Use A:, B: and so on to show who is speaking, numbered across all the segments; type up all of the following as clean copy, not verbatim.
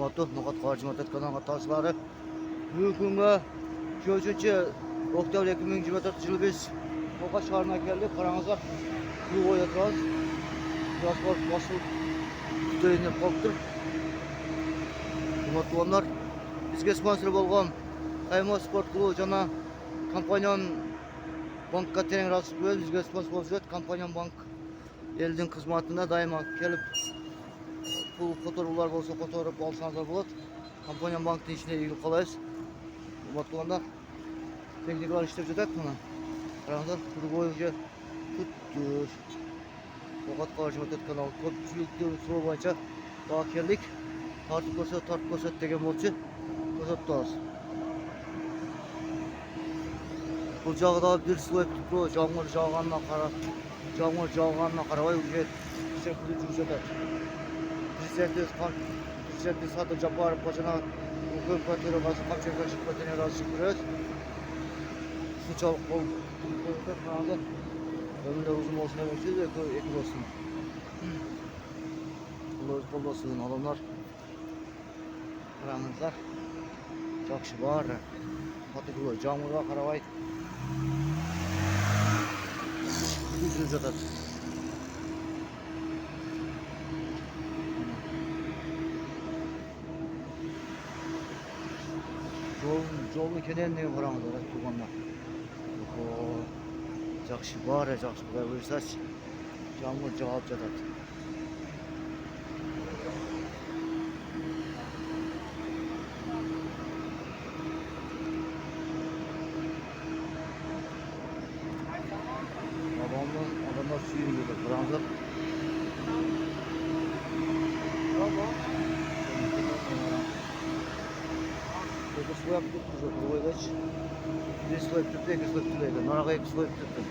A: Hurmatlı Nokat Karcımatet kanal katılımcıları. Bugünkü 3. oktyabr 2024 yılı biz Nokat şehrine geldik. Karanızlar bu oyatıraz. Transport basıl kütüğünde koptur. Hurmatlı onlar. Bizge sponsor bolğan Kayma Sport Klubu jana Kompaniyan Bankka tereң razı bo'lib bizge sponsor bo'lib жүрөт. Kompaniyan Bank elдің қызматында дайыма келіп пул которулар болса которып алсаңыздар болады. Компания банктың ішіне үйіліп қалайыз. Ұмытқанда техникалар іштеп жатады. Мына қараңыздар, кругой уже күттір. Nokat Karcımatet каналы көпшіліктің сұрау бойынша daha келдік. Тартып көрсет деген болчу. Көрсөттү. Бұл жағы да бір слой тұпыру жаңғыр жауғанына қарабай уже секілді жүріп жатады. Президенті Садыр Жапаров қожана үлкен көтеру басы қапшекер шықпетіне разы шықпырыз. Сыншалық бол көрді қанады. Өмірде ұзын болсын әмекші де екі болсын. Бұл өз қолдасының адамдар. Қараңыздар. Жақшы бар. Қатығылы жаңғырға қарабай. Жүріп жатады. Жолдың кененіне қараңыздар, туғанда. Жақсы бар, жақсы құдай бұйырса, жаңбыр жауып жатады. Adamlar suyu yiyorlar, қараңыздар. Екі слой аптып уже қойғач. Bir слой бітіпті, екі слой бітіпті. Нараға екі слой бітіпті.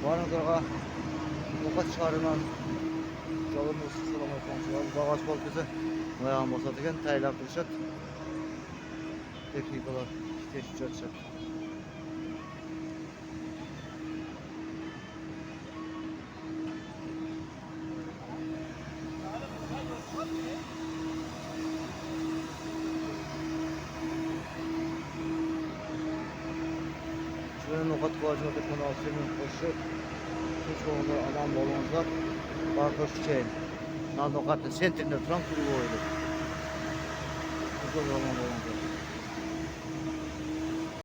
A: Барыңыздарға Nokat шарынан жалын осы саламай қоншылар. Бағаш болып кесі аяғын басады екен, тайлап тұрышады. Техникалар істесіп жатышады. Nokat Karcımatet kanalı senin koşup hiç olmadı adam bolğanlar barkoş çeyin. Nokatın sentrinde duran kurulu oydu. Çok zaman bolğanlar.